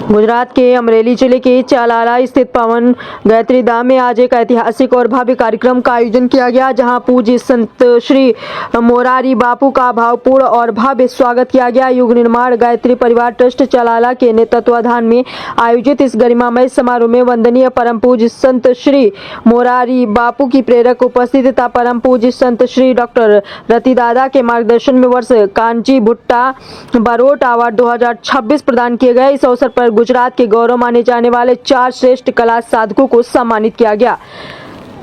गुजरात के अमरेली जिले के चालाला स्थित पावन गायत्री धाम में आज एक ऐतिहासिक और भव्य कार्यक्रम का आयोजन किया गया, जहां पूज्य संत श्री मोरारी बापू का भावपूर्ण और भव्य स्वागत किया गया। युग निर्माण गायत्री परिवार ट्रस्ट चालाला के तत्वाधान में आयोजित इस गरिमामय समारोह में वंदनीय परम पूज्य संत श्री मोरारी बापू की प्रेरक उपस्थिति तथा परम पूज्य संत श्री डॉक्टर रति दादा के मार्गदर्शन में वर्ष कांची भुट्टा बारोट अवार्ड 2026 प्रदान किए गए। इस अवसर पर गुजरात के गौरव माने जाने वाले 4 श्रेष्ठ कला साधकों को सम्मानित किया गया,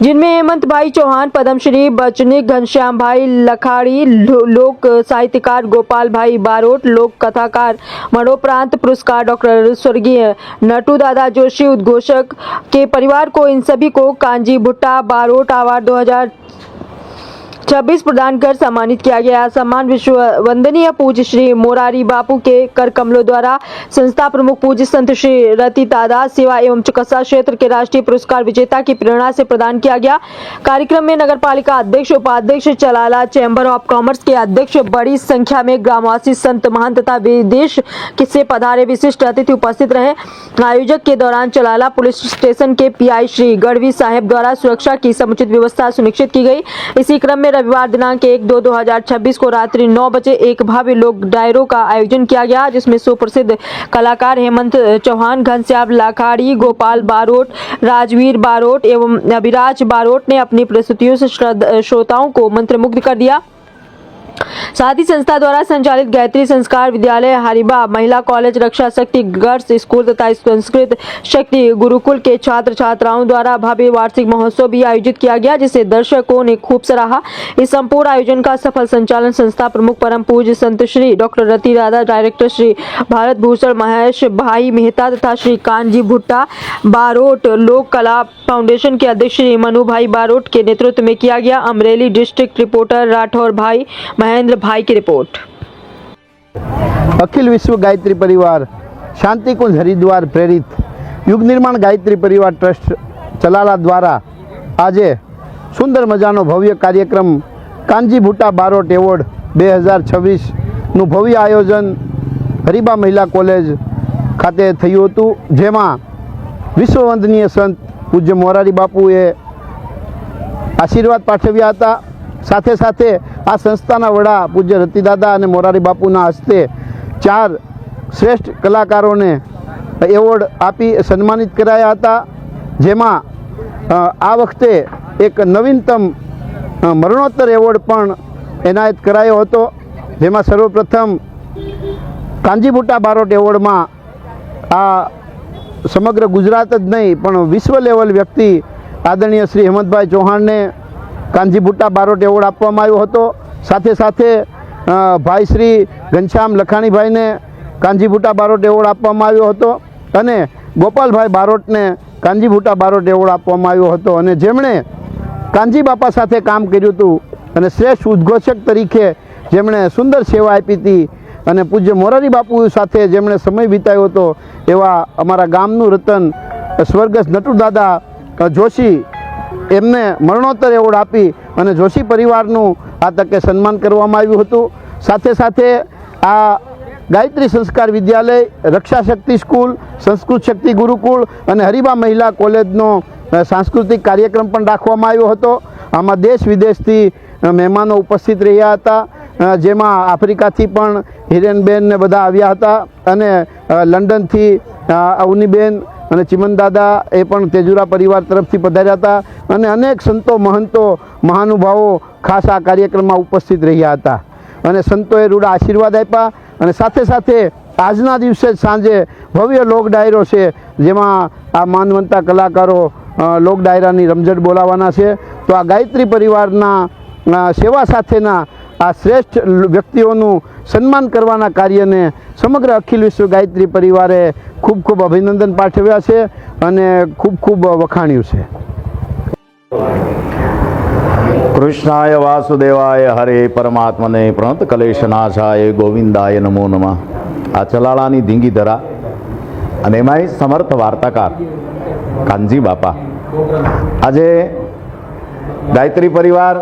जिनमें हेमंत भाई चौहान, पद्मश्री बचनिक घनश्याम भाई लखाड़ी, लोक साहित्यकार गोपाल भाई बारोट, लोक कथाकार मरणोपरांत पुरस्कार डॉक्टर स्वर्गीय नटू दादा जोशी उद्घोषक के परिवार को, इन सभी को कांजी भुट्टा बारोट अवार्ड 2026 प्रदान कर सम्मानित किया गया। सम्मान विश्व वंदनीय पूज्य श्री मोरारी बापू के कर कमलों द्वारा संस्था प्रमुख पूज्य संत श्री रति दादा सेवा एवं चिकित्सा क्षेत्र के राष्ट्रीय पुरस्कार विजेता की प्रेरणा से प्रदान किया गया। कार्यक्रम में नगर पालिका अध्यक्ष, उपाध्यक्ष, चालाला चैम्बर ऑफ कॉमर्स के अध्यक्ष, बड़ी संख्या में ग्रामवासी, संत महंत तथा विदेश से पधारे विशिष्ट अतिथि उपस्थित रहे। आयोजक के दौरान चालाला पुलिस स्टेशन के पीआई श्री गढ़वी साहेब द्वारा सुरक्षा की समुचित व्यवस्था सुनिश्चित की गई। इसी क्रम में रविवार दिनांक 1/2/2026 को रात्रि 9 बजे एक भव्य लोक डायरो का आयोजन किया गया, जिसमें सुप्रसिद्ध कलाकार हेमंत चौहान, घनश्याम लाखाड़ी, गोपाल बारोट, राजवीर बारोट एवं अभिराज बारोट ने अपनी प्रस्तुतियों से श्रोताओं को मंत्रमुग्ध कर दिया। साथ ही संस्था द्वारा संचालित गायत्री संस्कार विद्यालय, हरिबा महिला कॉलेज, रक्षा शक्ति गर्ल्स स्कूल तथा संस्कृत शक्ति गुरुकुल के छात्र छात्राओं द्वारा भव्य वार्षिक महोत्सव भी आयोजित किया गया, जिसे दर्शकों ने खूब सराहा। इस संपूर्ण आयोजन का सफल संचालन संस्था प्रमुख परम पूज्य संत श्री डॉक्टर रति दादा, डायरेक्टर श्री भारत भूषण महेश भाई मेहता तथा श्री कांजी भुट्टा बारोट लोक कला फाउंडेशन के अध्यक्ष श्री मनु भाई बारोट के नेतृत्व में किया गया। अमरेली डिस्ट्रिक्ट रिपोर्टर राठौर भाई महेंद्र भाई की रिपोर्ट। अखिल विश्व गायत्री परिवार शांति कुंज हरिद्वार प्रेरित युग निर्माण गायत्री परिवार ट्रस्ट चलाला द्वारा आज सुंदर मजानो भव्य कार्यक्रम कांजी भुट्टा बारोट एवॉर्ड 2026 નું ભવ્ય આયોજન હરિબા મહિલા કોલેજ ખાતે થયું હતું, જેમાં વિશ્વવંદનીય સંત પૂજ્ય મોરારી બાપુએ આશીર્વાદ પાઠવ્યા હતા। સાથે સાથે આ સંસ્થાના વડા પૂજ્ય રતિદાદા અને મોરારી બાપુના હસ્તે 4 શ્રેષ્ઠ કલાકારોને એવોર્ડ આપી સન્માનિત કરાયા હતા, જેમાં આ વખતે એક નવીનતમ મરણોત્તર એવોર્ડ પણ એનાયત કરાયો હતો, જેમાં સર્વપ્રથમ કાંજી ભુટ્ટા બારોટ એવોર્ડમાં આ સમગ્ર ગુજરાત જ નહીં પણ વિશ્વ લેવલ વ્યક્તિ આદરણીય શ્રી હેમંતભાઈ ચૌહાણને કાંજી ભુટ્ટા બારોટ એવોર્ડ આપવામાં આવ્યો હતો। સાથે સાથે ભાઈ શ્રી ઘનશ્યામ લખાણીભાઈને કાંજી ભુટ્ટા બારોટ એવોર્ડ આપવામાં આવ્યો હતો અને ગોપાલભાઈ બારોટને કાંજી ભુટ્ટા બારોટ એવોર્ડ આપવામાં આવ્યો હતો, અને જેમણે કાંજી બાપા સાથે કામ કર્યું હતું અને શ્રેષ્ઠ ઉદ્ઘોષક તરીકે જેમણે સુંદર સેવા આપી હતી અને પૂજ્ય મોરારી બાપુ સાથે જેમણે સમય વિતાવ્યો હતો એવા અમારા ગામનું રતન સ્વર્ગસ્થ નટુ દાદા જોશી એમને મરણોત્તર એવોર્ડ આપી અને જોશી પરિવારનું આ તકે સન્માન કરવામાં આવ્યું હતું। સાથે સાથે આ ગાયત્રી સંસ્કાર વિદ્યાલય, રક્ષા શક્તિ સ્કૂલ, સંસ્કૃત શક્તિ ગુરુકુળ અને હરિબા મહિલા કોલેજનો સાંસ્કૃતિક કાર્યક્રમ પણ રાખવામાં આવ્યો હતો। આમાં દેશ વિદેશથી મહેમાનો ઉપસ્થિત રહ્યા હતા, જેમાં આફ્રિકાથી પણ હિરેનબેન ને બધા આવ્યા હતા અને લંડનથી અવનીબેન અને ચિમન દાદા એ પણ તેજુરા પરિવાર તરફથી પધાર્યા હતા અને અનેક સંતો મહંતો મહાનુભાવો ખાસ આ કાર્યક્રમમાં ઉપસ્થિત રહ્યા હતા અને સંતોએ રૂડા આશીર્વાદ આપ્યા અને સાથે સાથે આજના દિવસે સાંજે ભવ્ય લોક ડાયરો છે, જેમાં આ માનવંતા કલાકારો લોક ડાયરાની રમઝટ બોલાવવાના છે। તો આ ગાયત્રી પરિવારના સેવા સાથેના આ શ્રેષ્ઠ વ્યક્તિઓનું સન્માન કરવાના કાર્યને સમગ્ર અખિલ વિશ્વ ગાયત્રી પરિવારે ખૂબ ખૂબ અભિનંદન પાઠવ્યા છે અને ખૂબ ખૂબ વખાણ્યું છે। કૃષ્ણાય વાસુદેવાય હરે પરમાત્મને પ્रणत કલેશનાશાય ગોવિંદાય નમો નમઃ। આ ચલાલાની ધીંગીધરા અને એમાંય સમર્થ વાર્તાકાર કાનજી બાપા આજે ગાયત્રી પરિવાર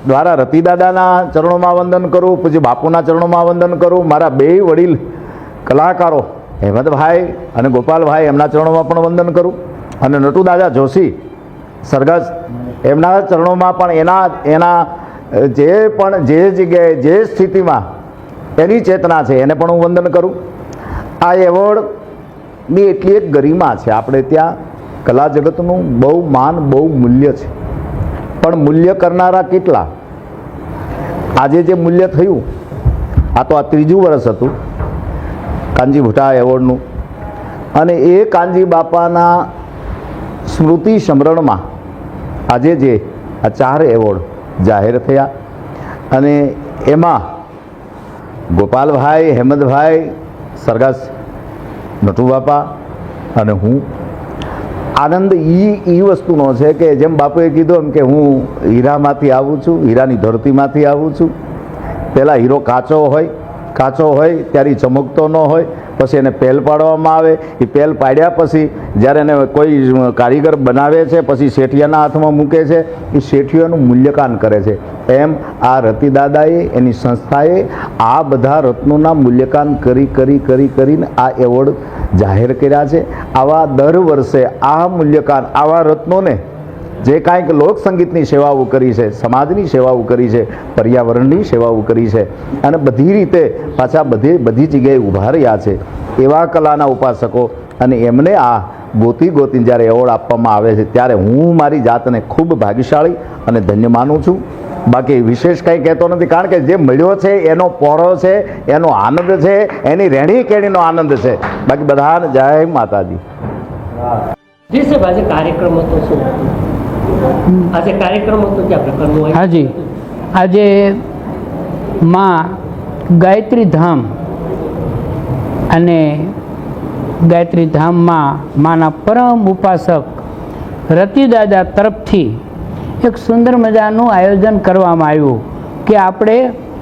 દ્વારા રતિદાદાના ચરણોમાં વંદન કરું, પૂજ્ય બાપુના ચરણોમાં વંદન કરું, મારા બે વડીલ કલાકારો હેમંતભાઈ અને ગોપાલભાઈ એમના ચરણોમાં પણ વંદન કરું અને નટુદાદા જોશી સરગસ એમના ચરણોમાં પણ એના જે જગ્યાએ જે સ્થિતિમાં એની ચેતના છે એને પણ હું વંદન કરું. આ એવોર્ડની એટલી એક ગરિમા છે. આપણે ત્યાં કલા જગતનું બહુ માન બહુ મૂલ્ય છે, પણ મૂલ્ય કરનારા કેટલા? આજે જે મૂલ્ય થયું આ તો આ 3જું વર્ષ હતું કાનજી ભુટ્ટા એવોર્ડનું, અને એ કાનજી બાપાના સ્મૃતિ સમરણમાં આજે જે આ 4 એવોર્ડ જાહેર થયા અને એમાં ગોપાલભાઈ, હેમંતભાઈ, સરગસ નટુબાપા અને હું. આનંદ એ વસ્તુનો છે કે જેમ બાપુએ કીધું એમ કે હું હીરામાંથી આવું છું, હીરાની ધરતીમાંથી આવું છું. પહેલાં હીરો કાચો હોય ત્યારે એ ચમકતો ન હોય, પછી એને પેલ પાડવામાં આવે. એ પેલ પાડ્યા પછી જ્યારે એને કોઈ કારીગર બનાવે છે, પછી શેઠિયાના હાથમાં મૂકે છે, એ શેઠિયાનું મૂલ્યાંકન કરે છે. એમ આ રતિદાદાએ એની સંસ્થાએ આ બધા રત્નોના મૂલ્યાંકન કરીને આ એવોર્ડ જાહેર કર્યા છે. આવા દર વર્ષે આ મૂલ્યાંકન આવા રત્નોને જે કાંઈક લોકસંગીતની સેવાઓ કરી છે, સમાજની સેવાઓ કરી છે, પર્યાવરણની સેવાઓ કરી છે અને બધી રીતે પાછા બધી જગ્યાએ ઊભા રહ્યા છે એવા કલાના ઉપાસકો, અને એમને આ ગોતીને જ્યારે એવોર્ડ આપવામાં આવે છે ત્યારે હું મારી જાતને ખૂબ ભાગ્યશાળી અને ધન્ય માનું છું. બાકી વિશેષ કંઈ કહેતો નથી, કારણ કે જે મળ્યો છે એનો પોરો છે, એનો આનંદ છે, એની રહેણી કેણીનો આનંદ છે. બાકી બધાને જય માતાજી. જી સાહેબ, આજે કાર્યક્રમ હતો શું? આજે કાર્યક્રમ હતો કયા પ્રકારનો હોય? હાજી, આજે માં ગાયત્રી ધામ અને ગાયત્રી ધામમાં માના પરમ ઉપાસક રતિદાદા તરફથી એક સુંદર મજાનું આયોજન કરવામાં આવ્યું કે આપણે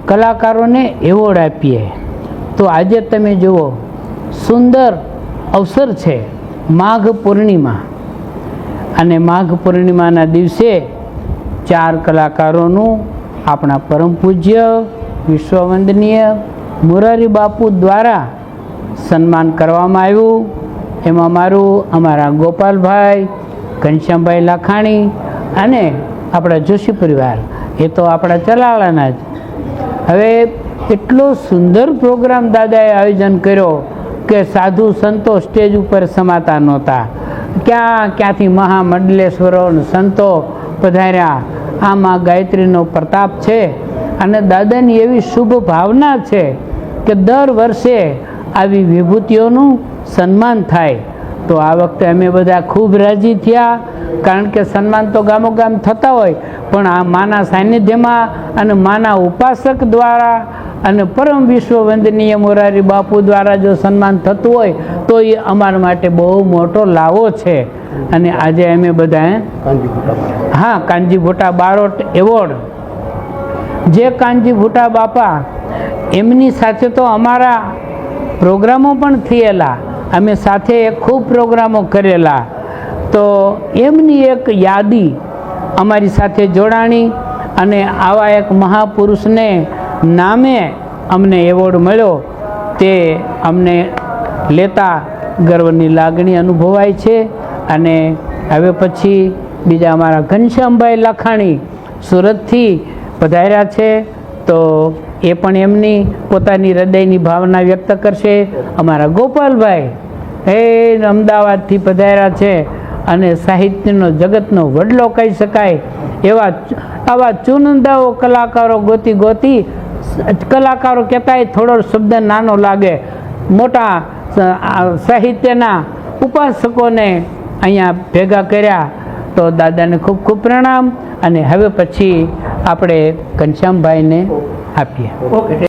કલાકારોને એવોર્ડ આપીએ. તો આજે તમે જુઓ, સુંદર અવસર છે માઘ પૂર્ણિમા, અને માઘ પૂર્ણિમાના દિવસે 4 કલાકારોનું આપણા પરમ પૂજ્ય વિશ્વવંદનીય મોરારી બાપુ દ્વારા સન્માન કરવામાં આવ્યું. એમાં અમારા ગોપાલભાઈ, ઘનશ્યામભાઈ લાખાણી અને આપણા જોશી પરિવાર, એ તો આપણા ચલાળાના જ. હવે એટલો સુંદર પ્રોગ્રામ દાદાએ આયોજન કર્યો કે સાધુ સંતો સ્ટેજ ઉપર સમાતા નહોતા. ક્યાંથી મહામંડલેશ્વરો સંતો પધાર્યા. આમાં ગાયત્રીનો પ્રતાપ છે અને દાદાની એવી શુભ ભાવના છે કે દર વર્ષે આવી વિભૂતિઓનું સન્માન થાય. તો આ વખતે અમે બધા ખૂબ રાજી થયા, કારણ કે સન્માન તો ગામોગામ થતા હોય, પણ આ માના સાનિધ્યમાં અને માના ઉપાસક દ્વારા અને પરમ વિશ્વ વંદનીય મોરારી બાપુ દ્વારા જો સન્માન થતું હોય તો એ અમારા માટે બહુ મોટો લાવો છે. અને આજે અમે બધા કાનજી ભુટ્ટા બારોટ એવોર્ડ, જે કાનજી ભુટ્ટા બાપા, એમની સાથે તો અમારા પ્રોગ્રામો પણ થયેલા, અમે સાથે ખૂબ પ્રોગ્રામો કરેલા. તો એમની એક યાદી અમારી સાથે જોડાણી અને આવા એક મહાપુરુષને નામે અમને એવોર્ડ મળ્યો, તે અમને લેતા ગર્વની લાગણી અનુભવાય છે. અને હવે પછી બીજા અમારા ઘનશ્યામભાઈ લાખાણી સુરતથી પધાર્યા છે, તો એ પણ એમની પોતાની હૃદયની ભાવના વ્યક્ત કરશે. અમારા ગોપાલભાઈ અમદાવાદથી પધાર્યા છે અને સાહિત્યનો જગતનો વડલો કહી શકાય આવા ચુનંદાઓ કલાકારો ગોતી કલાકારો કહેતાય થોડો શબ્દ નાનો લાગે, મોટા સાહિત્યના ઉપાસકોને અહીંયા ભેગા કર્યા. તો દાદાને ખૂબ ખૂબ પ્રણામ. અને હવે પછી આપણે ઘનશ્યામભાઈને આપીએ. ઓકે.